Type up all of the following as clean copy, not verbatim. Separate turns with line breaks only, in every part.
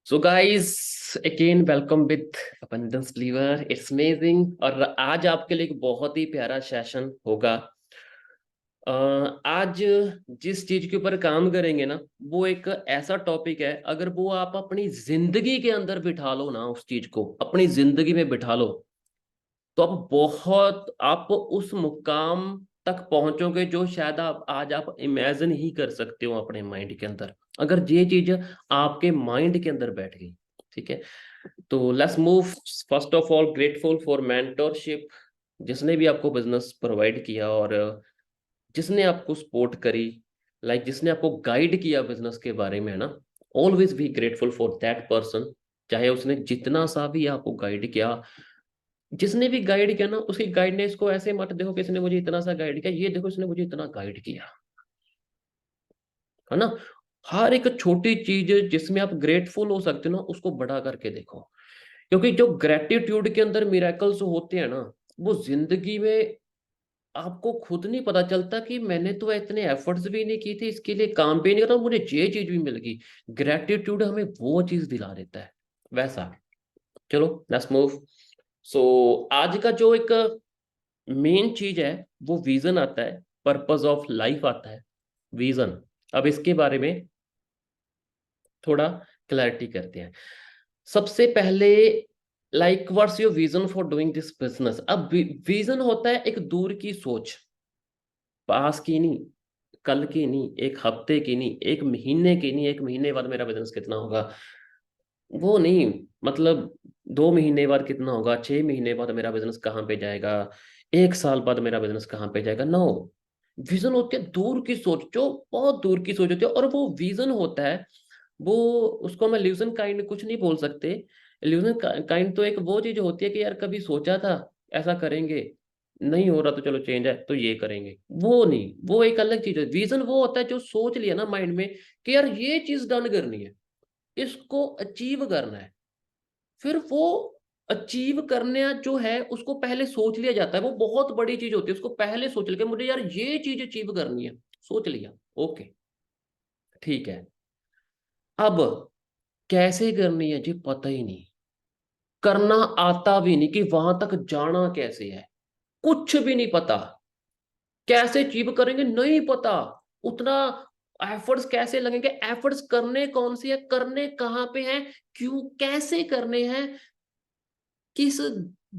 So guys, again welcome with abundance believer. It's amazing. और आज आपके लिए एक बहुत ही प्यारा सेशन होगा। अ, आज जिस चीज के ऊपर काम करेंगे ना, वो एक ऐसा टॉपिक है, अगर वो आप अपनी जिंदगी के अंदर बिठा लो ना, उस चीज को अपनी जिंदगी में बिठा लो, तो आप उस मुकाम तक पहुंचोगे जो शायद आप इमेजिन ही कर सकते हो अपने माइंड के अंदर, अगर ये चीज आपके माइंड के अंदर बैठ गई। ठीक है, तो let's move. First of all, grateful for mentorship, जिसने भी आपको बिजनेस प्रोवाइड किया और जिसने आपको सपोर्ट करी, जिसने आपको गाइड किया बिजनेस के बारे में, है ना। Always be grateful for that person, चाहे उसने जितना सा भी आपको गाइड किया। जिसने भी गाइड किया ना, उसकी गाइडनेस को ऐसे मत देखो कि इसने मुझे इतना सा गाइड किया, ये देखो इसने मुझे इतना गाइड किया, है ना। हर एक छोटी चीज जिसमें आप ग्रेटफुल हो सकते हो ना, उसको बड़ा करके देखो। क्योंकि जो ग्रेटिट्यूड के अंदर मिरेकल्स होते हैं ना, वो जिंदगी में आपको खुद नहीं पता चलता कि मैंने तो इतने एफर्ट्स भी नहीं किए थे, इसके लिए काम भी नहीं करा, मुझे ये चीज भी मिल गई। ग्रेटिट्यूड हमें वो चीज दिला देता है, वैसा। चलो लेट्स मूव। सो आज का जो एक मेन चीज है, वो विजन आता है, पर्पस ऑफ लाइफ आता है, विजन। अब इसके बारे में थोड़ा क्लैरिटी करते हैं। सबसे पहले, what's your vision for doing this business. अब विजन होता है एक दूर की सोच, पास की नहीं, कल की नहीं, एक हफ्ते की नहीं, एक महीने की नहीं, एक महीने बाद मेरा बिजनेस कितना होगा, वो नहीं। मतलब 2 महीने बाद कितना होगा, 6 महीने बाद मेरा बिजनेस कहाँ पे जाएगा, 1 साल बाद मेरा बिजनेस कहाँ पे जाएगा। नो, विजन होती है दूर की सोच, जो बहुत दूर की सोच होती है। और वो विजन होता है, वो, उसको हम इल्यूजन काइंड कुछ नहीं बोल सकते। इल्यूजन काइंड तो एक वो चीज होती है कि यार कभी सोचा था ऐसा करेंगे, नहीं हो रहा तो चलो चेंज है तो ये करेंगे, वो नहीं। वो एक अलग चीज है। विजन वो होता है जो सोच लिया ना माइंड में कि यार ये चीज डन करनी है, इसको अचीव करना है। फिर वो अचीव करने जो है उसको पहले सोच लिया जाता है। वो बहुत बड़ी चीज होती है, उसको पहले सोच लिया कि मुझे यार ये चीज अचीव करनी है, सोच लिया, ओके, ठीक है। अब कैसे करनी है जी पता ही नहीं, करना आता भी नहीं, कि वहां तक जाना कैसे है कुछ भी नहीं पता, कैसे अचीव करेंगे नहीं पता, उतना एफर्ट्स कैसे लगेंगे, एफर्ट्स करने कौन सी है, करने कहाँ पे हैं, क्यों, कैसे करने हैं, किस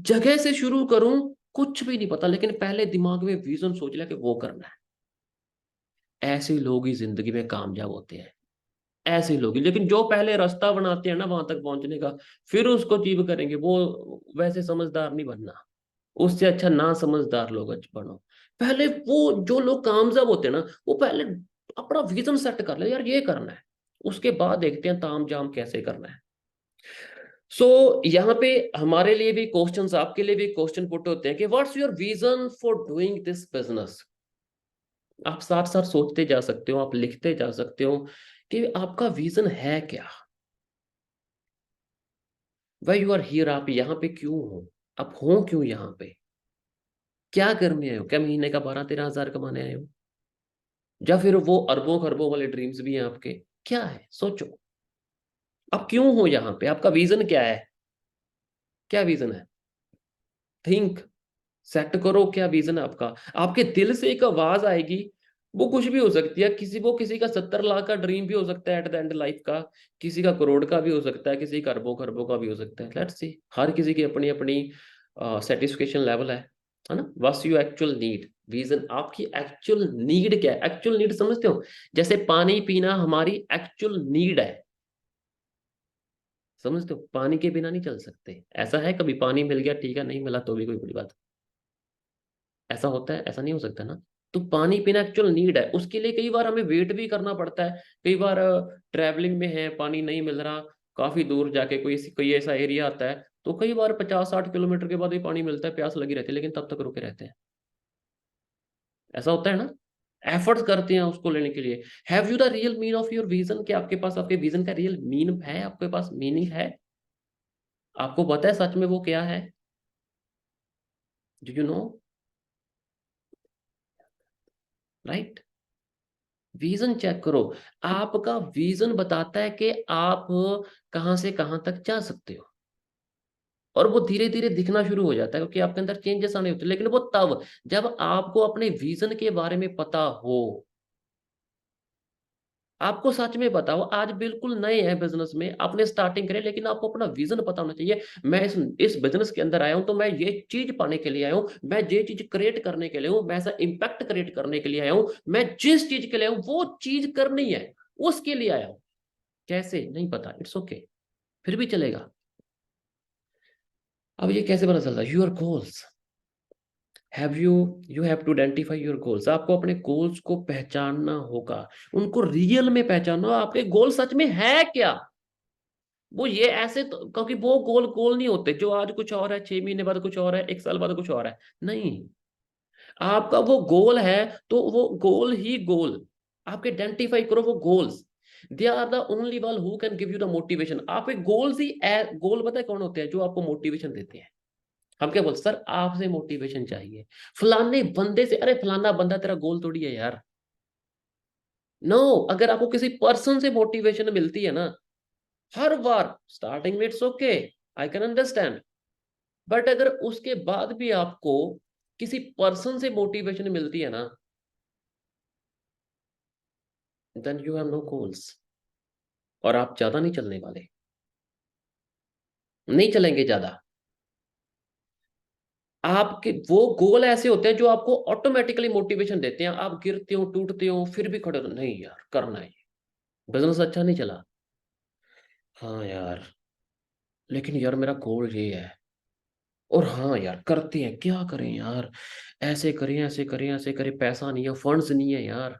जगह से शुरू करूं, कुछ भी नहीं पता। लेकिन पहले दिमाग में विजन सोच लिया कि वो करना है। ऐसे लोग ही जिंदगी में कामयाब होते हैं, ऐसे लोग ही। लेकिन जो पहले रास्ता बनाते हैं ना वहां तक पहुंचने का, फिर उसको अचीव करेंगे, वो वैसे समझदार नहीं बनना। उससे अच्छा ना समझदार लोग बनो। पहले वो जो लोग कामयाब होते हैं ना, वो पहले अपना विजन सेट कर ले, यार ये करना है, उसके बाद देखते हैं ताम जाम कैसे करना है। सो यहाँ पे हमारे लिए भी क्वेश्चंस, आपके लिए भी क्वेश्चन पुट होते हैं कि what's your vision for doing this business. आप साथ साथ सोचते जा सकते हो, आप लिखते जा सकते हो कि आपका विजन है क्या, वाई यू आर हियर, आप यहाँ पे क्यों हो, आप हो क्यों यहाँ पे, क्या करने आए हो, क्या महीने का 12-13 हज़ार कमाने आए हो, या फिर वो अरबों खरबों वाले ड्रीम्स भी हैं आपके, क्या है, सोचो। आप क्यों हो यहाँ पे, आपका विजन क्या है, क्या विजन है, थिंक, सेट करो क्या विजन है आपका। आपके दिल से एक आवाज आएगी, वो कुछ भी हो सकती है, किसी का 70 लाख का ड्रीम भी हो सकता है एट द एंड लाइफ का, किसी का करोड़ का भी हो सकता है, किसी का अरबों खरबों का भी हो सकता है। लेट्स सी, हर किसी की अपनी अपनी सेटिस्फेक्शन लेवल है ना। What's you actual need, vision आपकी एक्चुअल नीड क्या है। एक्चुअल नीड समझते हो, जैसे पानी पीना हमारी एक्चुअल नीड है, समझते हो, पानी के बिना नहीं चल सकते। ऐसा है कभी पानी मिल गया ठीक है, नहीं मिला तो भी कोई बड़ी बात, ऐसा होता है, ऐसा नहीं हो सकता ना। तो पानी पीना एक्चुअल नीड है, उसके लिए कई बार हमें वेट भी करना पड़ता है। कई बार ट्रैवलिंग में है, पानी नहीं मिल रहा, काफी दूर जाके कोई कोई ऐसा एरिया आता है, तो कई बार 50-60 किलोमीटर के बाद भी पानी मिलता है, प्यास लगी रहती है, लेकिन तब तक रुके रहते हैं। ऐसा होता है ना, एफर्ट्स करते हैं उसको लेने के लिए। Have you the real mean of your vision, कि आपके पास आपके विजन का रियल मीन है, आपके पास मीनिंग है, आपको पता है सच में वो क्या है, do you know, right. Vision check करो। आपका विजन बताता है कि आप कहां से कहां तक जा सकते हो, और वो धीरे धीरे दिखना शुरू हो जाता है क्योंकि आपके अंदर चेंजेस आने होते हैं। लेकिन वो तब जब आपको अपने विजन के बारे में पता हो, आपको सच में बताओ, आज बिल्कुल नए हैं बिजनेस में, आपने स्टार्टिंग करी, लेकिन आपको अपना विजन पता होना चाहिए। मैं इस बिजनेस के अंदर आया हूं तो मैं ये चीज पाने के लिए आया हूं, मैं ये चीज क्रिएट करने के लिए हूं, मैं ऐसा इम्पैक्ट क्रिएट करने के लिए आया हूं, मैं जिस चीज के लिए आया हूं वो चीज करनी है, उसके लिए आया हूं। कैसे नहीं पता, इट्स ओके, फिर भी चलेगा। अब ये कैसे पता चलता है? Your goals, have you have to identify your goals. आपको अपने गोल्स को पहचानना होगा, उनको रियल में पहचानना, आपके गोल सच में है क्या। वो ये ऐसे तो, क्योंकि वो गोल गोल नहीं होते जो आज कुछ और है, 6 महीने बाद कुछ और है, 1 साल बाद कुछ और है। नहीं, आपका वो गोल है तो वो गोल ही गोल, आप आइडेंटिफाई करो वो goals. They are the only one who can give you the motivation. आपके गोल्स ही, गोल पता है कौन होते हैं? जो आपको मोटिवेशन देते हैं। हम क्या बोलते, सर आपसे मोटिवेशन चाहिए फलाने बंदे से। अरे फलाना बंदा तेरा गोल थोड़ी है यार। नो, अगर आपको किसी पर्सन से मोटिवेशन मिलती है ना, हर बार स्टार्टिंग में it's okay, I can understand, but अगर उसके बाद भी आपको किसी पर्सन से मोटिवेशन मिलती है ना, then you have no goals, और आप ज्यादा नहीं चलने वाले, नहीं चलेंगे ज्यादा। आपके वो गोल ऐसे होते हैं जो आपको ऑटोमेटिकली मोटिवेशन देते हैं, आप गिरते हो टूटते हो फिर भी खड़े हो, नहीं यार करना है, बिजनेस अच्छा नहीं चला, हाँ यार, लेकिन यार मेरा गोल ये है, और हाँ यार करते हैं, क्या करें यार, ऐसे करें ऐसे करें ऐसे करें, पैसा नहीं है, फंड्स नहीं है यार,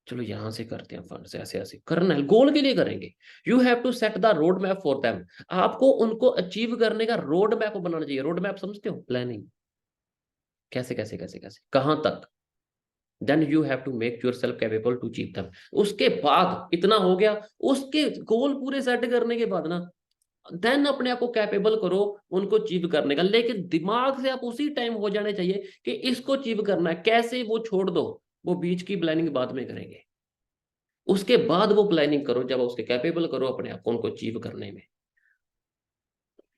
चलो यहां से करते हैं, फंड्स ऐसे ऐसे करना है, गोल के लिए करेंगे। You have to set the road map for them. आपको उनको अचीव करने का रोड मैप बनाना चाहिए। रोड मैप समझते हो? प्लानिंग, कैसे कैसे कैसे कैसे कहां तक, then you have to make yourself capable to achieve them. उसके बाद इतना हो गया, उसके गोल पूरे सेट करने के बाद ना, देन अपने आप को कैपेबल करो उनको अचीव करने का। लेकिन दिमाग से आप उसी टाइम हो जाने चाहिए कि इसको अचीव करना है, कैसे वो छोड़ दो, वो बीच की प्लानिंग बाद में करेंगे। उसके बाद वो प्लानिंग करो, जब उसके कैपेबल करो अपने आप को उनको अचीव करने में,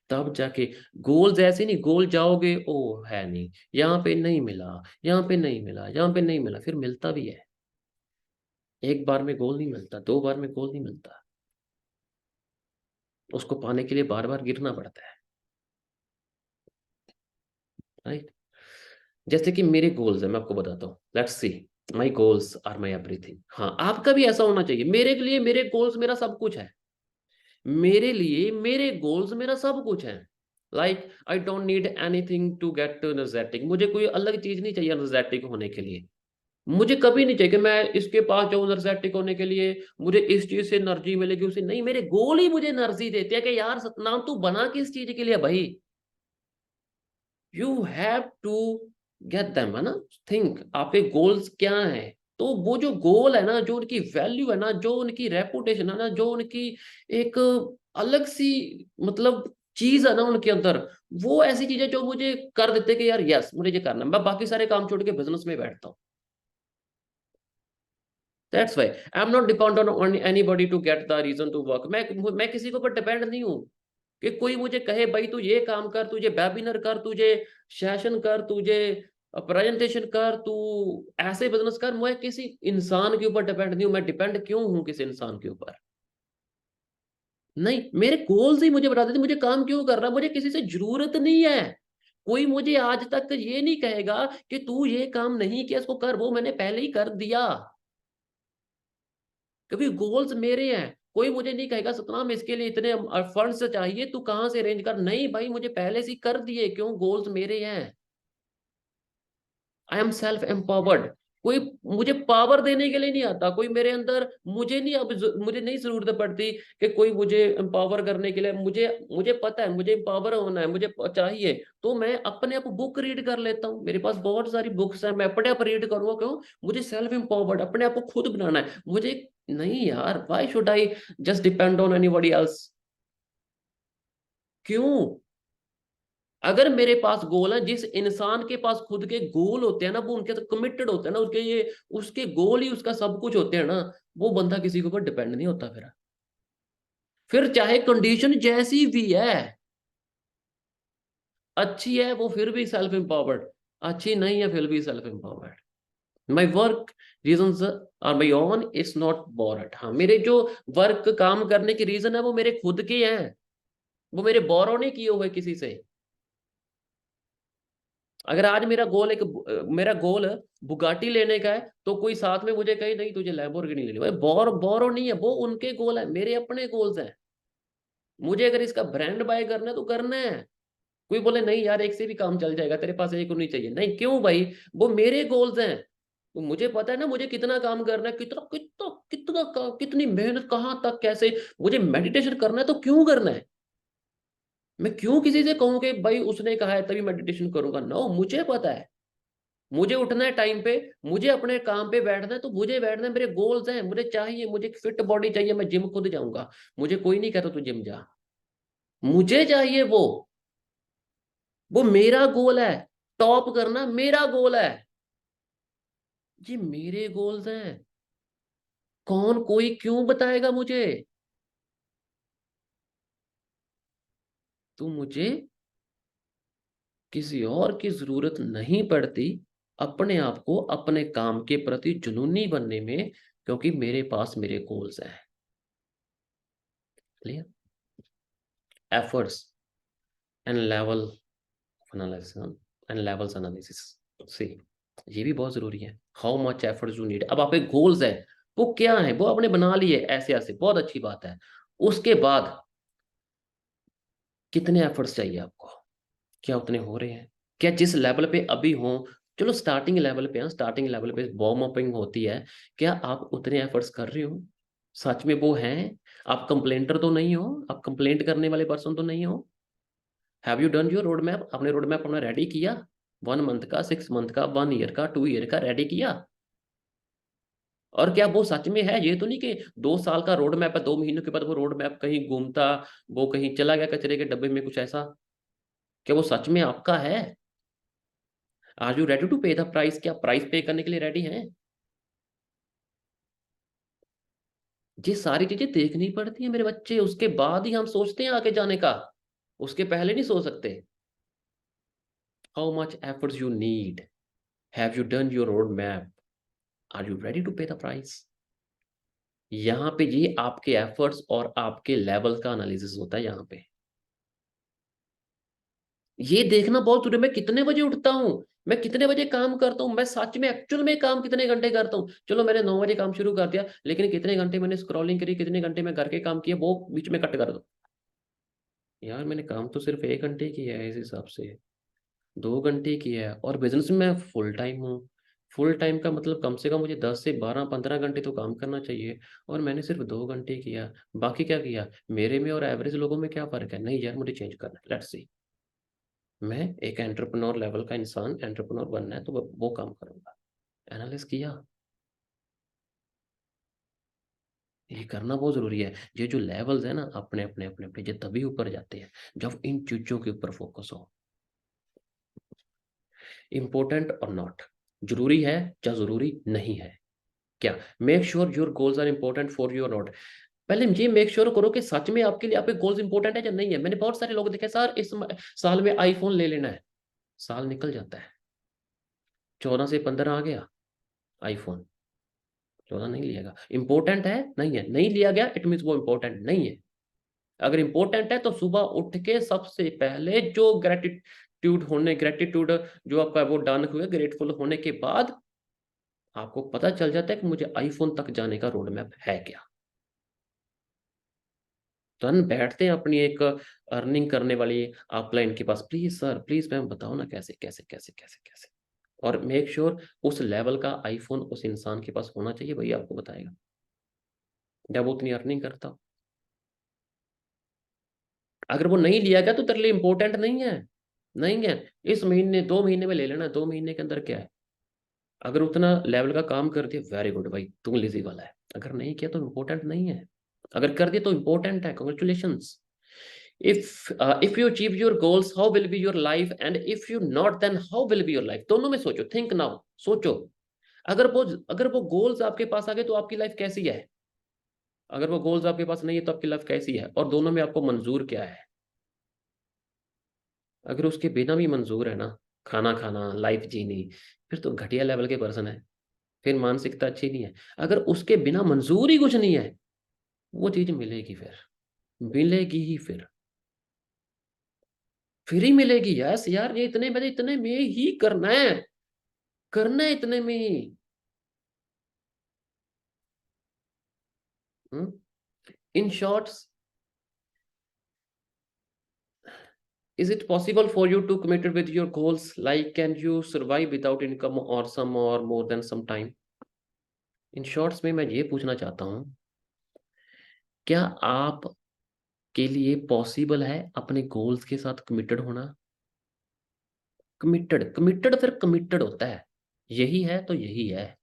तब जाके। गोल्स ऐसे नहीं, गोल जाओगे ओ है नहीं, यहाँ पे नहीं मिला, यहाँ पे नहीं मिला, यहाँ पे नहीं मिला, फिर मिलता भी है। एक बार में गोल नहीं मिलता, 2 बार में गोल नहीं मिलता, उसको पाने के लिए बार बार गिरना पड़ता है, राइट। जैसे कि मेरे गोल्स है, मैं आपको बताता हूँ, let's see, my goals are my everything. हाँ, आपका भी ऐसा होना चाहिए। मेरे के लिए मेरे गोल्स मेरा सब कुछ है, मेरे लिए मेरे गोल्स मेरा सब कुछ है। Like I don't need anything to get energetic. मुझे कोई अलग चीज नहीं चाहिए एनर्जेटिक होने के लिए। मुझे कभी नहीं चाहिए कि मैं इसके पास जाऊं एनर्जेटिक होने के लिए, मुझे इस चीज से एनर्जी मिलेगी, उसे नहीं। मेरे गोल ही मुझे एनर्जी देते हैं कि यार सतनाम तू बना किस चीज के लिए भाई। You have to get them, है ना। थिंक आपके गोल्स क्या हैं। तो वो जो गोल है ना, जो उनकी वैल्यू है ना, जो उनकी रेपुटेशन है ना, जो उनकी एक अलग सी मतलब चीज है ना उनके अंदर, वो ऐसी चीज है जो मुझे कर देते कि यार यस मुझे ये करना है, मैं बाकी सारे काम छोड़ के बिजनेस में बैठता हूँ। That's why I am not depend on anybody to get the reason to work. मैं किसी के ऊपर डिपेंड नहीं हूँ कि कोई मुझे कहे भाई तू ये काम कर, तुझे वेबिनार कर, तुझे सेशन कर, तुझे प्रेजेंटेशन कर, तू ऐसे बिजनेस कर। मैं किसी इंसान के ऊपर डिपेंड नहीं हूं। मैं डिपेंड क्यों हूं किसी इंसान के ऊपर? नहीं, मेरे गोल्स ही मुझे बता देते मुझे काम क्यों कर रहा है। मुझे किसी से जरूरत नहीं है। कोई मुझे आज तक ये नहीं कहेगा कि तू ये काम नहीं किया इसको कर, वो मैंने पहले ही कर दिया, क्योंकि गोल्स मेरे हैं। कोई मुझे नहीं कहेगा सतनाम इसके लिए इतने फंड्स चाहिए, तू कहां से अरेंज कर। नहीं भाई, मुझे पहले से ही कर दिए, क्यों? गोल्स मेरे हैं। I am self empowered. कोई मुझे पावर देने के लिए नहीं आता, कोई मेरे अंदर, मुझे नहीं, अब मुझे नहीं जरूरत पड़ती कि कोई मुझे एम्पावर करने के लिए। मुझे मुझे पता है मुझे एम्पावर होना है, मुझे चाहिए तो मैं अपने आप बुक रीड कर लेता हूँ। मेरे पास बहुत सारी बुक्स हैं, मैं अपने आप रीड करूंगा। क्यों? मुझे सेल्फ एम्पावर्ड अपने आप को खुद बनाना है मुझे। नहीं यार, why should I just depend on anybody else? क्यों? अगर मेरे पास गोल है, जिस इंसान के पास खुद के गोल होते हैं ना, वो उनके साथ कमिटेड होते हैं ना, उसके ये उसके गोल ही उसका सब कुछ होते हैं ना, वो बंदा किसी के ऊपर डिपेंड नहीं होता। फिर चाहे कंडीशन जैसी भी है, अच्छी है वो फिर भी सेल्फ एम्पावर्ड, अच्छी नहीं है फिर भी self empowered. My work reason are my own, it's not bored. हाँ, मेरे जो वर्क काम करने के रीजन है वो मेरे खुद के हैं, वो मेरे बोरो नहीं किए हुए किसी से। अगर आज मेरा गोल बुगाटी लेने का है, तो कोई साथ में मुझे कहे नहीं तुझे लैम्बोर्गिनी लेनी, भाई बोरो नहीं है, वो उनके गोल है, मेरे अपने गोल्स हैं। मुझे अगर इसका ब्रांड बाय करना है तो करना है। कोई बोले नहीं यार एक से भी काम चल जाएगा, तेरे पास एक होनी चाहिए, नहीं क्यों भाई, वो मेरे गोल्स हैं। तो मुझे पता है ना मुझे कितना काम करना है, कितना कितना कितना कितनी मेहनत, कहाँ तक कैसे। मुझे मेडिटेशन करना है तो क्यों करना है, मैं क्यों किसी से कहूँ कि भाई उसने कहा है तभी मेडिटेशन करूंगा। नो, मुझे पता है, मुझे उठना है टाइम पे, मुझे अपने काम पे बैठना है तो मुझे बैठना है, मेरे गोल्स हैं, मुझे चाहिए, मुझे फिट बॉडी चाहिए, मैं जिम खुद जाऊंगा। मुझे कोई नहीं कहता तू जिम जा, मुझे चाहिए वो मेरा गोल है। टॉप करना मेरा गोल है, ये मेरे गोल्स हैं। कौन कोई क्यों बताएगा मुझे। तो मुझे किसी और की जरूरत नहीं पड़ती अपने आप को अपने काम के प्रति जुनूनी बनने में, क्योंकि मेरे पास मेरे गोल्स हैं। Clear. Efforts and level analysis and levels analysis से, ये भी बहुत जरूरी है। How much efforts you need, अब आपके गोल्स है वो क्या है, वो आपने बना लिए ऐसे ऐसे, बहुत अच्छी बात है। उसके बाद कितने एफर्ट्स चाहिए आपको, क्या उतने हो रहे हैं, क्या जिस लेवल पे अभी हो, चलो स्टार्टिंग लेवल पे, हाँ स्टार्टिंग लेवल पे वार्म अपिंग होती है, क्या आप उतने एफर्ट्स कर रहे हो, सच में वो हैं। आप कंप्लेंटर तो नहीं हो, आप कंप्लेंट करने वाले पर्सन तो नहीं हो। Have you done your road map, आपने रोड मैप अपना रेडी किया, 1 मंथ का, 6 मंथ का, 1 ईयर का, 2 ईयर का रेडी किया। और क्या वो सच में है, ये तो नहीं कि 2 साल का रोड मैप है, 2 महीनों के बाद वो रोड मैप कहीं घूमता, वो कहीं चला गया कचरे के डब्बे में, कुछ ऐसा। क्या वो सच में आपका है। Are you ready to pay the price, क्या प्राइस पे करने के लिए रेडी हैं। ये सारी चीजें देखनी पड़ती है मेरे बच्चे, उसके बाद ही हम सोचते हैं आगे जाने का, उसके पहले नहीं सोच सकते। How much efforts you need, have you done your road map, are you ready to pay the price. यहाँ पे ये आपके एफर्ट्स और आपके लेवल का एनालिसिस होता है यहाँ पे। ये देखना बहुत जरूरी है, मैं कितने बजे उठता हूँ, मैं कितने बजे काम करता हूँ, मैं सच में एक्चुअल में काम कितने घंटे करता हूँ। चलो मैंने 9 बजे काम शुरू कर दिया, लेकिन कितने घंटे मैंने स्क्रॉलिंग करी, कितने घंटे मैं घर के काम किए, वो बीच में कट कर दो। यार मैंने काम तो सिर्फ 1 घंटे किया है इस हिसाब से, 2 घंटे किया है, और बिजनेस में मैं फुल टाइम हूँ। फुल टाइम का मतलब कम से कम मुझे 10 से 12 15 घंटे तो काम करना चाहिए, और मैंने सिर्फ 2 घंटे किया। बाकी क्या किया, मेरे में और एवरेज लोगों में क्या फर्क है, नहीं यार मुझे चेंज करना है, लेट्स सी। मैं एक एंटरप्रेन्योर लेवल का इंसान, एंटरप्रेन्योर बनना है तो वो काम करूंगा। एनालिस किया, ये करना बहुत जरूरी है। ये जो लेवल्स है ना अपने अपने अपने अपने, ये तभी ऊपर जाते हैं जब इन चीजों के ऊपर फोकस हो। इंपॉर्टेंट और नॉट, जरूरी है या जरूरी नहीं है। क्या, make sure your goals are important for you और नॉट। पहले ये मेक श्योर करो कि सच में आपके लिए आपके गोल्स इंपॉर्टेंट है या नहीं है। मैंने बहुत सारे लोग देखे, सर इस साल में आईफोन ले लेना है, साल निकल जाता है, 14 से 15 आ गया आईफोन, 14 नहीं लिएगा। इंपॉर्टेंट है, नहीं है, नहीं लिया गया, इट मीन वो इंपॉर्टेंट नहीं है। अगर इंपॉर्टेंट है तो सुबह उठ के सबसे पहले जो ग्रेटिट्यूड जो आपका वो डन हुए, ग्रेटफुल होने के बाद आपको पता चल जाता है कि मुझे आईफोन तक जाने का रोड मैप है क्या। तो हम बैठते हैं अपनी एक अर्निंग करने वाली अपलाइन के पास, प्लीज सर प्लीज मैम बताओ ना कैसे कैसे कैसे कैसे कैसे। और मेक श्योर उस लेवल का आईफोन उस इंसान के पास होना चाहिए, वही आपको बताएगा जब वो उतनी अर्निंग करता हो। अगर वो नहीं लिया गया तो तेरे लिए इंपॉर्टेंट नहीं है, नहीं है। इस महीने 2 महीने में ले लेना, 2 महीने के अंदर क्या है। अगर उतना लेवल का काम कर दिया, वेरी गुड भाई, तू लिजी वाला है। अगर नहीं किया तो इंपॉर्टेंट नहीं है, अगर कर दिया तो इंपॉर्टेंट है, congratulations. if you achieve your goals, how will be your life, and if you not, then how will be your life? दोनों में सोचो, think now, सोचो। अगर वो गोल्स आपके पास आ गए तो आपकी लाइफ कैसी है? अगर वो गोल्स आपके पास नहीं है तो आपकी लाइफ कैसी है? और दोनों में आपको मंजूर क्या है? अगर उसके बिना भी मंजूर है ना, खाना खाना, लाइफ जीनी, फिर तो घटिया लेवल के पर्सन है, फिर मानसिकता अच्छी नहीं है। अगर उसके बिना मंजूर ही कुछ नहीं है, वो चीज मिलेगी, फिर मिलेगी ही, फिर ही मिलेगी। यस यार, ये इतने बजे इतने में ही करना है, करना है इतने में ही। In shorts, is it possible for you to committed with your goals? Like, can you survive without income or some or more than some time? In shorts में मैं ये पूछना चाहता हूं, क्या आप के लिए पॉसिबल है अपने गोल्स के साथ कमिटेड होना? कमिटेड, कमिटेड फिर कमिटेड होता है, यही है तो यही है।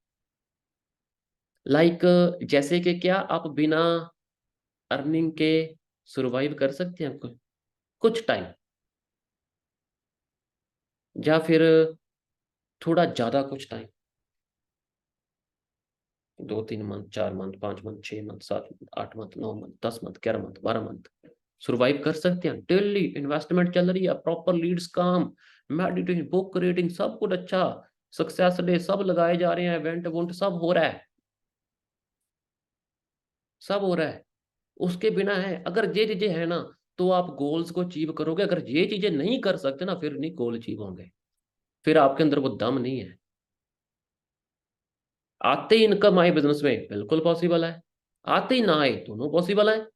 लाइक जैसे कि क्या आप बिना अर्निंग के survive कर सकते हैं कुछ कुछ टाइम, या फिर थोड़ा ज्यादा कुछ time, 2-3 month, 4 month, 5 month, 6 month, 7 month, 8 month, 9 month, 10 month, 11 month, 12 month survive कर सकते हैं? डेली इन्वेस्टमेंट चल रही है, प्रॉपर लीड्स काम, मेडिटेशन, बुक रीडिंग, सब कुछ अच्छा, सक्सेस डे सब लगाए जा रहे हैं, इवेंट वुंट सब हो रहा है, सब हो रहा है। उसके बिना है, अगर ये चीजें है ना, तो आप गोल्स को अचीव करोगे। अगर ये चीजें नहीं कर सकते ना, फिर नहीं गोल अचीव होंगे, फिर आपके अंदर वो दम नहीं है। आते ही इनकम आए बिजनेस में, बिल्कुल पॉसिबल है। आते ही ना आए, दोनों पॉसिबल है।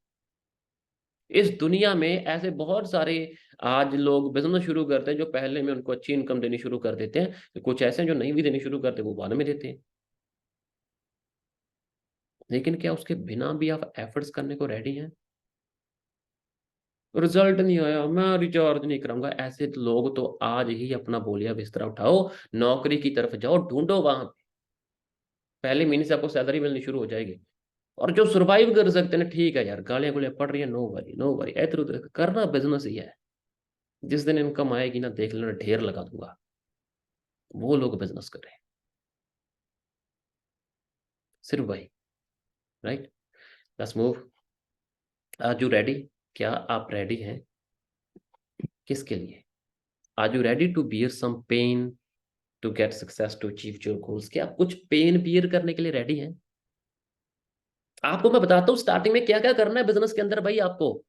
इस दुनिया में ऐसे बहुत सारे आज लोग बिजनेस शुरू करते हैं जो पहले में उनको अच्छी इनकम देनी शुरू कर देते हैं, कुछ ऐसे हैं जो नहीं भी देनी शुरू करते, वो बाद में देते हैं। लेकिन क्या उसके बिना भी आप एफर्ट्स करने को रेडी हैं? रिजल्ट नहीं आया, मैं रिचार्ज नहीं कराऊंगा, ऐसे लोग तो आज ही अपना बोलिया बिस्तरा उठाओ, नौकरी की तरफ जाओ, ढूंढो वहां पे, पहले महीने से आपको सैलरी मिलनी शुरू हो जाएगी। और जो सर्वाइव कर सकते हैं ना, ठीक है यार, गालियां गुलियां पड़ रही है, नो वरी नो वरी, इधर उधर करना बिजनेस ही है। जिस दिन इनकम आएगी ना, देख लेना, ढेर लगा दूंगा। वो लोग बिजनेस कर रहे हैं, सिर्फ वही। Right, let's move. Are you ready? क्या आप रेडी हैं? किसके लिए? Are you ready to bear some pain to get success, to achieve your goals? क्या आप कुछ पेन बियर करने के लिए रेडी हैं? आपको मैं बताता हूँ स्टार्टिंग में क्या क्या करना है बिजनेस के अंदर भाई आपको।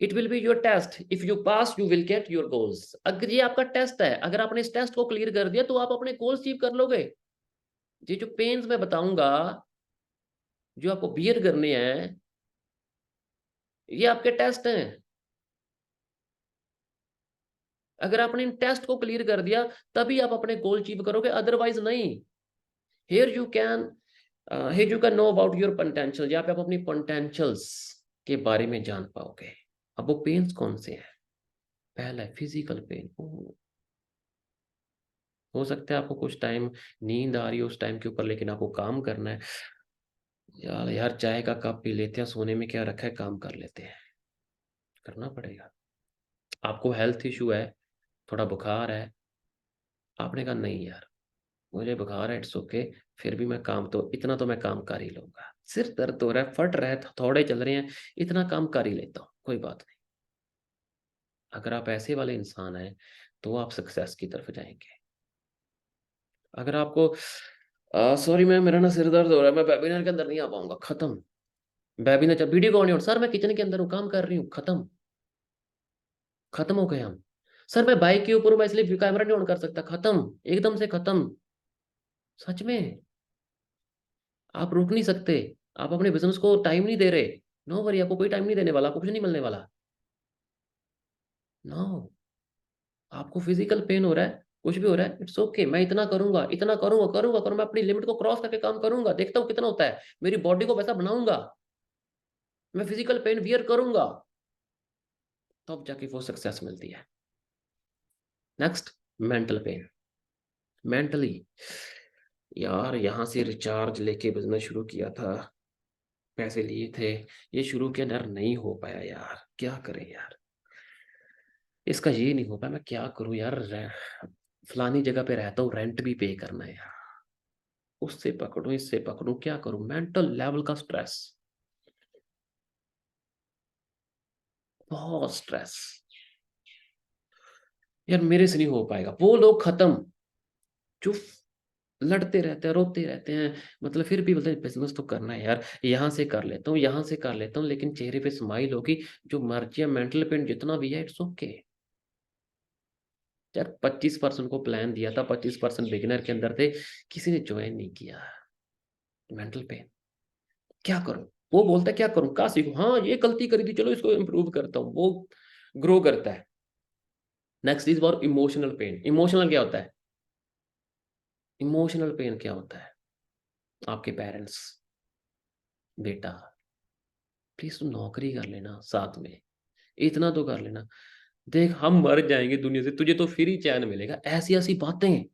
It will be your test, if you pass you will get your goals. अगर ये आपका टेस्ट है, अगर आपने इस टेस्ट को क्लियर कर दिया तो आप अपने गोल्स अचीव कर लोगे। ये जो पेन्स मैं बताऊंगा, जो आपको बियर करने हैं, ये आपके टेस्ट हैं। अगर आपने इन टेस्ट को क्लियर कर दिया, तभी आप अपने गोल अचीव करोगे, अदरवाइज नहीं। Here you can hear you can know about your potential, यहाँ पे आप अपनी पोटेंशियल्स के बारे में जान पाओगे। अब वो पेन्स कौन से हैं? पहला है फिजिकल पेन। हो सकता है आपको कुछ टाइम नींद आ रही है उस टाइम के ऊपर, लेकिन आपको काम करना है। यार यार, चाय का कप पी लेते हैं, सोने में क्या रखा है, काम कर लेते हैं, करना पड़ेगा। आपको हेल्थ इशू है, थोड़ा बुखार है, आपने कहा नहीं यार, मुझे बुखार है, इट्स ओके, फिर भी मैं काम तो इतना तो मैं काम कर ही लूंगा। सिर दर्द हो रहा है, फट रहा है, थोड़े चल रहे हैं, इतना काम कर ही लेता हूँ, कोई बात नहीं। अगर आप ऐसे वाले इंसान हैं तो आप सक्सेस की तरफ जाएंगे। अगर आपको सॉरी मैं, मेरा ना सिर दर्द हो रहा है, मैं वेबिनार के अंदर नहीं आ पाऊंगा, खत्म। वेबिनार जब वीडियो कॉल नहीं हो, सर मैं किचन के अंदर हूँ, काम कर रही हूँ, खत्म, खत्म हो गए हम। सर मैं बाइक के ऊपर हूँ, मैं इसलिए कैमरा नहीं ऑन कर सकता, खत्म, एकदम से खत्म। सच में आप रुक नहीं सकते, आप अपने बिजनेस को टाइम नहीं दे रहे। नो वरी, आपको कोई टाइम नहीं देने वाला, आपको कुछ नहीं मिलने वाला। नो, आपको फिजिकल पेन हो रहा है, कुछ भी हो रहा है, इट्स ओके, मैं इतना करूंगा, इतना करूंगा, करूंगा करूंगा, मैं अपनी लिमिट को क्रॉस करके काम करूंगा, देखता हूँ कितना होता है, मेरी बॉडी को वैसा बनाऊंगा, मैं फिजिकल पेन बियर करूंगा, तब जाके वो सक्सेस मिलती है। Next, mental pen. मेंटली, यार यहाँ से रिचार्ज लेके बिजनेस शुरू किया था, पैसे लिए थे, ये शुरू किया यार, नहीं हो पाया यार, क्या करें यार, इसका ये नहीं हो पाया, मैं क्या करूं यार, फलानी जगह पे रहता हूँ, रेंट भी पे करना है यार, उससे पकड़ूं इससे पकड़ूं, क्या करूं, मेंटल लेवल का स्ट्रेस, बहुत स्ट्रेस। यार मेरे से नहीं हो पाएगा, वो लोग खत्म जो लड़ते रहते हैं, रोते रहते हैं, मतलब फिर भी बोलते हैं बिजनेस तो करना है यार, यहाँ से कर लेता हूँ, यहाँ से कर लेता हूँ, लेकिन चेहरे पे स्माइल होगी, जो मर्जी है, मेंटल पेन जितना भी है, इट्स ओके। यार 25% को प्लान दिया था, 25% बिगिनर के अंदर थे, किसी ने ज्वाइन नहीं किया, मेंटल पेन, क्या करूं, वो बोलता है क्या करूं, कहाँ सीखूं, हाँ ये गलती करी थी, चलो इसको इम्प्रूव करता हूँ, वो ग्रो करता है। Next is for emotional pain. Emotional क्या होता है? इमोशनल पेन क्या होता है? आपके पेरेंट्स, बेटा प्लीज तू नौकरी कर लेना, साथ में इतना तो कर लेना, देख हम मर जाएंगे दुनिया से, तुझे तो फिर ही चैन मिलेगा, ऐसी ऐसी बातें।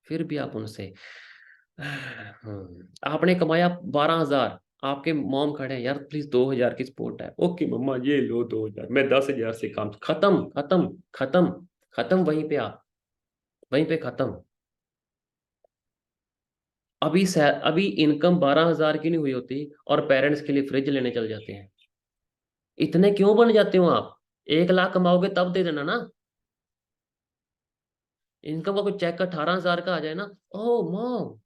फिर भी आप उनसे आपने कमाया 12,000, आपके मॉम खड़े हैं, यार प्लीज 2,000 की सपोर्ट है, ओके मम्मा ये लो 2,000, मैं 10,000 से काम, खत्म खत्म खत्म खत्म, वहीं पे आप, वहीं पे खत्म। अभी इनकम 12,000 की नहीं हुई होती और पेरेंट्स के लिए फ्रिज लेने चल जाते हैं, इतने क्यों बन जाते हो आप? 1 लाख कमाओगे तब दे देना ना। इनकम का कोई चेक का 18,000 का आ जाए ना, ओह मॉम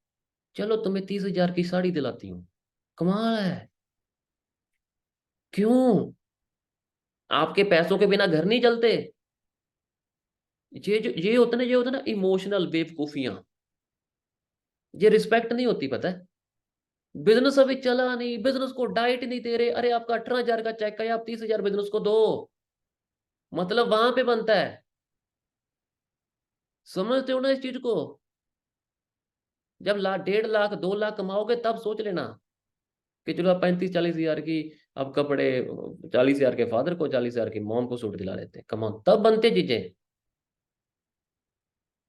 चलो तुम्हें 30,000 की साड़ी दिलाती हूँ, कमाल है। क्यों? आपके पैसों के बिना घर नहीं चलते। ये होता ना इमोशनल बेवकूफियां, ये रिस्पेक्ट नहीं होती, पता है। बिजनेस अभी चला नहीं, बिजनेस को डाइट नहीं दे रहे, अरे आपका 18,000 का चेक है, आप 30,000 बिजनेस को दो, मतलब वहां पे बनता है। समझते हो ना इस चीज को? जब 1.5 लाख 2 लाख कमाओगे तब सोच लेना कि चलो आप 35-40 हजार की, अब कपड़े 40,000 के फादर को, 40,000 की मॉम को सूट दिला देते हैं, कमाओ, तब बनते चीजें।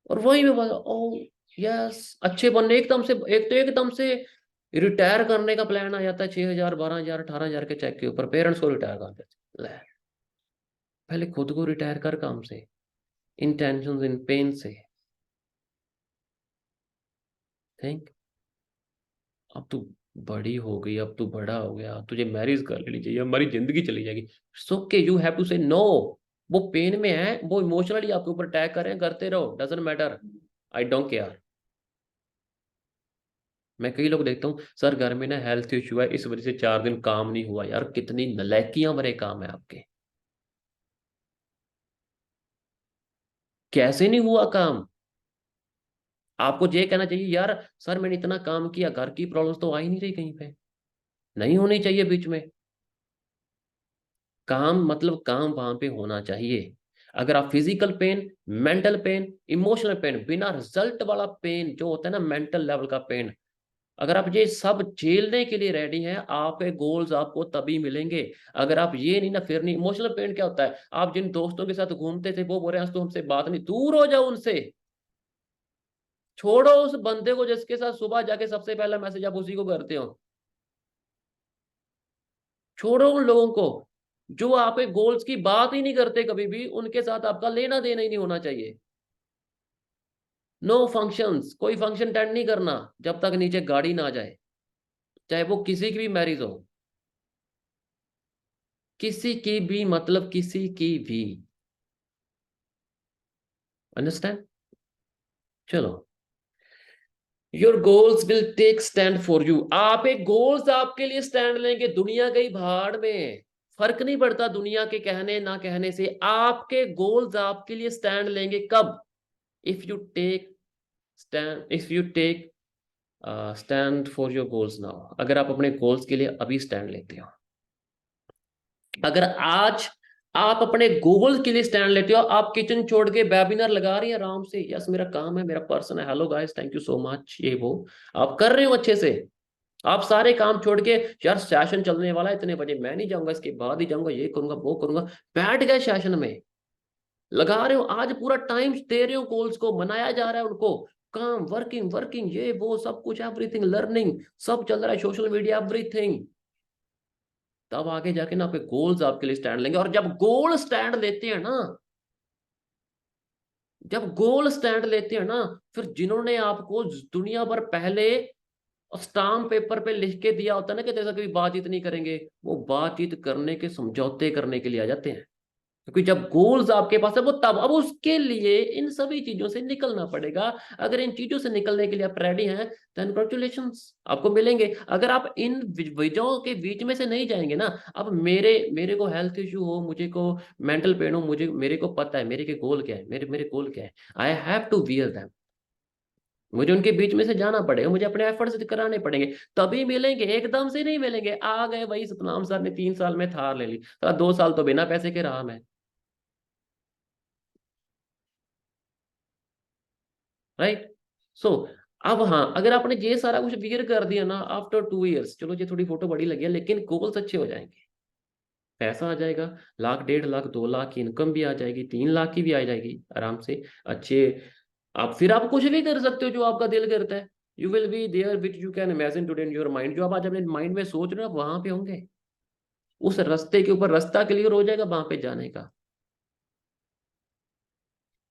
और वही में बस, ओ यस, अच्छे बनने एकदम से, एक तो एकदम से रिटायर करने का प्लान आ जाता है, 6,000 12,000 18,000 के चेक के ऊपर पेरेंट्स को रिटायर कर देते हैं। ले, पहले खुद को रिटायर कर काम से, इन टेंशन इन पेन से। थिंक, अब तू बड़ी हो गई, अब तू बड़ा हो गया, तुझे मैरिज कर लेनी चाहिए, हमारी जिंदगी चली जाएगी, सो के यू हैव टू से नो। वो पेन में है, वो इमोशनली आपके ऊपर अटैक कर रहे हैं, करते रहो, doesn't matter, I don't care. मैं कई लोग देखता हूँ, सर घर में ना हेल्थ इशू है, इस वजह से 4 दिन काम नहीं हुआ, यार कितनी नलायकियां भरे काम है आपके, कैसे नहीं हुआ काम? आपको ये कहना चाहिए यार, सर मैंने इतना काम किया, घर की प्रॉब्लम्स तो आ ही नहीं रही कहीं पे, नहीं होनी चाहिए बीच में। काम मतलब काम वहां पे होना चाहिए। अगर आप physical pain, mental pen, emotional pain, बिना रिजल्ट वाला पेन जो होता है ना, मेंटल लेवल का पेन, अगर आप ये सब झेलने के लिए रेडी हैं, आपके गोल्स आपको तभी मिलेंगे। अगर आप ये नहीं ना, फिर नहीं। इमोशनल पेन क्या होता है? आप जिन दोस्तों के साथ घूमते थे वो बोल रहे हैं तो हमसे बात नहीं, दूर हो जाओ उनसे, छोड़ो उस बंदे को जिसके साथ सुबह जाके सबसे पहला मैसेज आप उसी को करते हो, छोड़ो उन लोगों को जो आपके गोल्स की बात ही नहीं करते कभी भी, उनके साथ आपका लेना देना ही नहीं होना चाहिए। नो फंक्शंस, कोई फंक्शन अटेंड नहीं करना जब तक नीचे गाड़ी ना आ जाए, चाहे वो किसी की भी मैरिज हो, किसी की भी, मतलब किसी की भी। अंडरस्टैंड? चलो, your goals will take stand for you. आप एक गोल्स आपके लिए स्टैंड लेंगे, दुनिया गई भाड़ में, फर्क नहीं पड़ता दुनिया के कहने ना कहने से, आपके गोल्स आपके लिए स्टैंड लेंगे कब? If you take stand, if you take stand for your goals now, अगर आप अपने गोल्स के लिए अभी स्टैंड लेते हो, अगर आज आप अपने गोल्स के लिए स्टैंड लेते हो, आप किचन छोड़ के वेबिनार लगा रही है आराम से, यस मेरा काम है, मेरा पर्सन है, hello guys thank you so much, ये वो आप कर रहे हो अच्छे से, आप सारे काम छोड़ के, यार सेशन चलने वाला है इतने बजे, मैं नहीं जाऊंगा, इसके बाद ही जाऊंगा, ये करूंगा वो करूंगा, बैठ गए सेशन में, लगा रहे हो, आज पूरा टाइम दे रहे हो, गोल्स को मनाया जा रहा है उनको, काम, वर्किंग वर्किंग, ये वो सब कुछ, एवरीथिंग, लर्निंग, सब चल रहा है, सोशल मीडिया, एवरीथिंग। तब आगे जाके ना आपके गोल्स आपके लिए स्टैंड लेंगे। और जब गोल स्टैंड लेते हैं ना, जब गोल स्टैंड लेते हैं ना, फिर जिन्होंने आपको दुनिया भर पहले स्टाम्प पेपर पे लिख के दिया होता है ना कि जैसा कभी बातचीत नहीं करेंगे, वो बातचीत करने के, समझौते करने के लिए आ जाते हैं। क्योंकि जब गोल्स आपके पास है वो तब, अब उसके लिए इन सभी चीजों से निकलना पड़ेगा। अगर इन चीजों से निकलने के लिए आप रेडी हैं, तो कंग्रेचुलेशंस, आपको मिलेंगे। अगर आप इन वजहों के बीच में से नहीं जाएंगे ना, अब मेरे मेरे को हेल्थ इशू हो, मुझे को मेंटल पेन हो, मुझे मेरे को पता है मेरे के गोल क्या है, मेरे मेरे गोल क्या है, I have to wear them, मुझे उनके बीच में से जाना पड़ेगा, मुझे अपने एफर्ट्स कराने पड़ेंगे, तभी मिलेंगे। एकदम से नहीं मिलेंगे। आ गए वही सतनाम सर ने 3 साल में थार ले ली, तो 2 साल तो बिना पैसे के रहा मैं, राइट। सो अब हाँ, अगर आपने ये सारा कुछ क्लियर कर दिया ना, आफ्टर 2 इयर्स, चलो ये थोड़ी फोटो बड़ी लगी है, लेकिन गोल्स अच्छे हो जाएंगे, पैसा आ जाएगा, लाख, 1.5 लाख, 2 लाख की इनकम भी आ जाएगी, 3 लाख की भी आ जाएगी आराम से, अच्छे। आप फिर आप कुछ भी कर सकते हो जो आपका दिल करता है। You will be there which you can imagine today in your mind, जो आप आज अपने माइंड में सोच रहे हो आप वहां पे होंगे। उस रास्ते के ऊपर रास्ता क्लियर हो जाएगा वहां पे जाने का।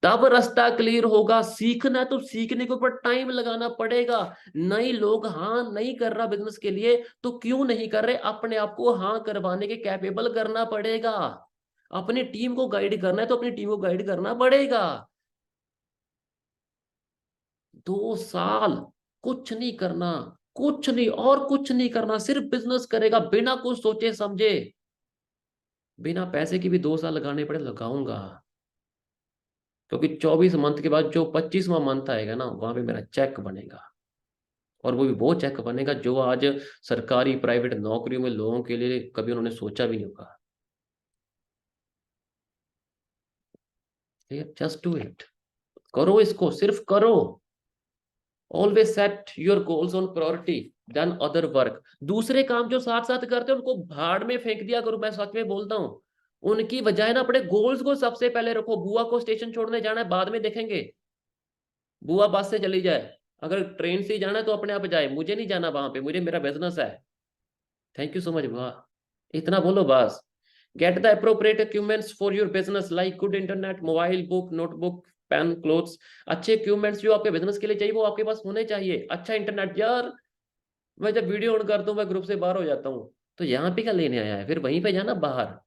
तब रास्ता क्लियर होगा। सीखना है तो सीखने के ऊपर टाइम लगाना पड़ेगा। नई लोग हाँ नहीं कर रहा बिजनेस के लिए, तो क्यों नहीं कर रहे, अपने आप को हाँ करवाने के कैपेबल करना पड़ेगा। अपनी टीम को गाइड करना है तो अपनी टीम को गाइड करना पड़ेगा। 2 साल कुछ नहीं करना, कुछ नहीं और कुछ नहीं करना, सिर्फ बिजनेस करेगा बिना कुछ सोचे समझे। बिना पैसे की भी 2 साल लगाने पड़े, लगाऊंगा। क्योंकि 24 मंथ के बाद जो 25वां मंथ आएगा ना, वहां पे मेरा चेक बनेगा। और वो भी वो चेक बनेगा जो आज सरकारी प्राइवेट नौकरियों में लोगों के लिए कभी उन्होंने सोचा भी नहीं होगा। जस्ट डू इट, करो इसको, सिर्फ करो। Always set your goals on priority then other work. दूसरे काम जो साथ साथ करते हैं उनको भाड़ में फेंक दिया करो, मैं सच में बोलता हूँ। उनकी बजाय ना अपने गोल्स को सबसे पहले रखो। बुआ को स्टेशन छोड़ने जाना है, बाद में देखेंगे, बुआ बस से चली जाए, अगर ट्रेन से ही जाना है तो अपने आप जाए, मुझे नहीं जाना वहां पे, मुझे मेरा बिजनेस है। थैंक यू सो मच बुआ, इतना बोलो बस। Get the appropriate equipments for your business like good internet, mobile, book, notebook, pen, clothes. अच्छे इक्विपमेंट्स जो आपके बिजनेस के लिए चाहिए वो आपके पास होने चाहिए। अच्छा इंटरनेट यार, मैं जब वीडियो ऑन करता हूँ मैं ग्रुप से बाहर हो जाता हूँ, तो यहाँ पे क्या लेने आया है, फिर वहीं पे जाना बाहर।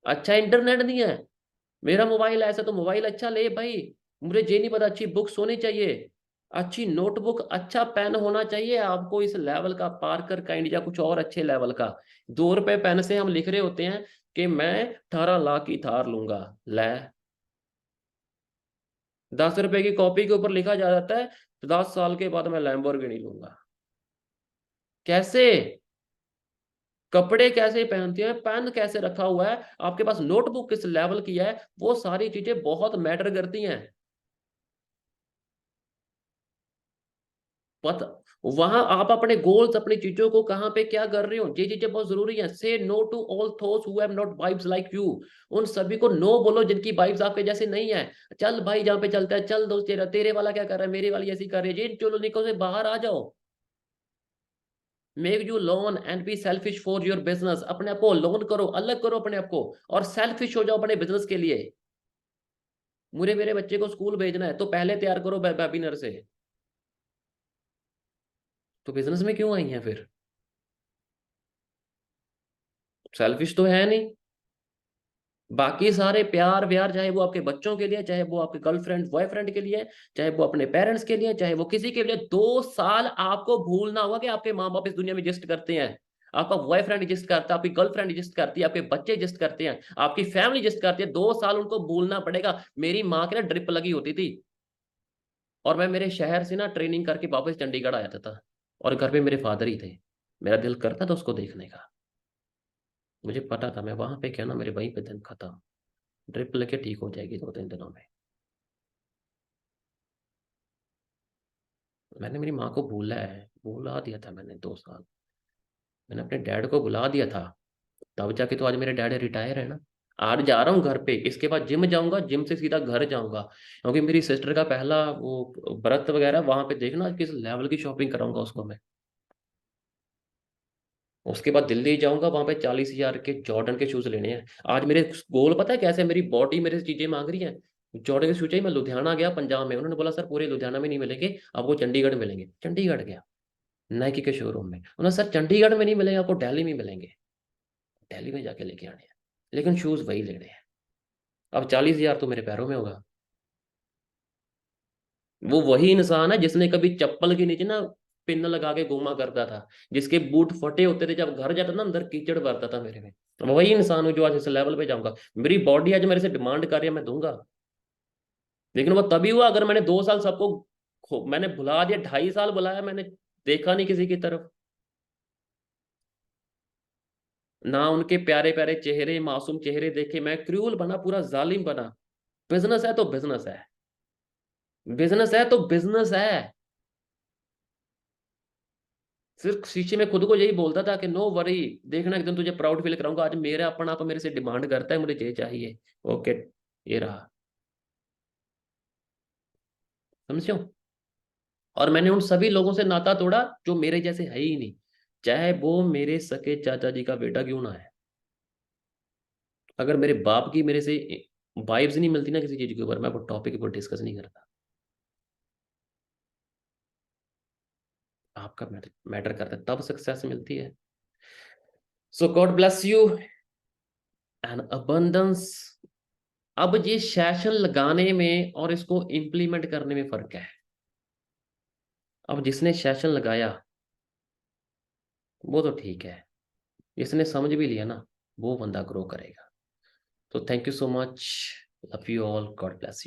अच्छा इंटरनेट नहीं है, मेरा मोबाइल ऐसा, तो मोबाइल अच्छा ले भाई। मुझे ये नहीं पता, अच्छी बुक्स होनी चाहिए, अच्छी नोटबुक, अच्छा पेन होना चाहिए आपको, इस लेवल का पार्कर काइंड या कुछ और अच्छे लेवल का। 2 रुपए पेन से हम लिख रहे होते हैं कि मैं 18 लाख की थार लूंगा। ले, 10 रुपए की कॉपी के ऊपर लिखा जा जाता है 10 साल के बाद मैं लैम्बोर्गिनी लूंगा। कैसे? कपड़े कैसे पहनते हैं, पेन कैसे रखा हुआ है, आपके पास नोटबुक किस लेवल की है, वो सारी चीजें बहुत मैटर करती हैं। पता, वहां आप अपने गोल्स, अपनी चीजों को कहाँ पे क्या कर रहे हो, ये चीजें बहुत जरूरी हैं। Say no to all those who have not vibes like you. उन सभी को नो बोलो जिनकी वाइब्स आपके जैसे नहीं है। चल भाई जहाँ पे चलता है चल दोस्त, तेरा तेरे वाला क्या कर रहा है, मेरी वाली ऐसी कर रही है, चलो निको से बाहर आ जाओ। Make you loan and be selfish for your business. अपने आप को लोन करो, अलग करो अपने आप को, और सेल्फिश हो जाओ अपने बिजनेस के लिए। मुझे मेरे बच्चे को स्कूल भेजना है तो पहले तैयार करो वेबिनर से। तो बिजनेस में क्यों आई है फिर? सेल्फिश तो है नहीं। बाकी सारे प्यार व्यार, चाहे वो आपके बच्चों के लिए, चाहे वो आपके गर्लफ्रेंड बॉयफ्रेंड के लिए, चाहे वो अपने पेरेंट्स के लिए, चाहे वो किसी के लिए, 2 साल आपको भूलना होगा कि आपके माँ बाप इस दुनिया में एग्जिस्ट करते हैं। आपका बॉयफ्रेंड एग्जिस्ट करता है, आपकी गर्लफ्रेंड एग्जिस्ट करती है, आपके बच्चे एग्जिस्ट करते हैं, आपकी फैमिली एग्जिस्ट करती है। 2 साल उनको भूलना पड़ेगा। मेरी माँ के ना ड्रिप लगी होती थी, और मैं मेरे शहर से ना ट्रेनिंग करके वापस चंडीगढ़ आ जाता था, और घर पे मेरे फादर ही थे। मेरा दिल करता था उसको देखने का। मुझे पता था मैं वहां पे क्या ना, मेरे वहीं पे दिन खत्म। ड्रिप लेके ठीक हो जाएगी 2-3 दिनों में। मैंने मेरी माँ को भूला है, भुला दिया था मैंने 2 साल। मैंने अपने डैड को बुला दिया था, तब जाके तो आज मेरे डैड रिटायर है ना। आज जा रहा हूँ घर पे, इसके बाद जिम जाऊंगा, जिम से सीधा घर जाऊंगा, क्योंकि मेरी सिस्टर का पहला वो व्रत वगैरह, वहां पे देखना किस लेवल की शॉपिंग कराऊंगा उसको मैं। उसके बाद दिल्ली जाऊंगा, वहां पे 40,000 के जॉर्डन के शूज लेने हैं। आज मेरे गोल पता है कैसे, मेरी बॉडी मेरे से चीजें मांग रही है, जॉर्डन के शूज चाहिए। मैं लुधियाना गया पंजाब में, उन्होंने बोला सर पूरे लुधियाना में नहीं मिलेंगे, आपको चंडीगढ़ मिलेंगे। चंडीगढ़ गया नाइकी के शोरूम में, उन्होंने सर चंडीगढ़ में नहीं मिलेंगे, आपको दिल्ली में मिलेंगे। दिल्ली में जाके लेके आने हैं, लेकिन शूज वही लेने हैं। अब 40,000 तो मेरे पैरों में होगा। वो वही इंसान है जिसने कभी चप्पल के नीचे ना पिन लगा के घूमा करता था, जिसके बूट फटे होते थे, जब घर जाता ना अंदर कीचड़ भरता था मेरे में। तो वही इंसान हूँ जो आज इस लेवल पे जाऊंगा। मेरी बॉडी आज मेरे से डिमांड कर रही है, मैं दूंगा। लेकिन वो तभी हुआ अगर मैंने 2 साल सबको मैंने भुला दिया, 2.5 साल बुलाया मैंने, देखा नहीं किसी की तरफ, ना उनके प्यारे प्यारे चेहरे, मासूम चेहरे देखे, मैं क्रूल बना, पूरा जालिम बना। बिजनेस है तो बिजनेस है, बिजनेस है तो बिजनेस है। सिर्फ शीशे में खुद को यही बोलता था कि नो वरी, देखना एक दिन तुझे प्राउड फील कराऊंगा। आज मेरा अपना आप मेरे से डिमांड करता है, मुझे ये चाहिए। ओके, ये रहा। समझो। और मैंने उन सभी लोगों से नाता तोड़ा जो मेरे जैसे है ही नहीं, चाहे वो मेरे सके चाचा जी का बेटा क्यों ना है। अगर मेरे बाप की मेरे से वाइब्स नहीं मिलती ना किसी चीज के ऊपर, मैं वो टॉपिक पर डिस्कस नहीं करता। आपका मैटर मैटर करता है, तब सक्सेस मिलती है। So God bless you and abundance. अब ये सेशन लगाने में और इसको इम्प्लीमेंट करने में फर्क है। अब जिसने सेशन लगाया वो तो ठीक है, जिसने समझ भी लिया ना, वो बंदा ग्रो करेगा। तो thank you so much, love you all, God bless you.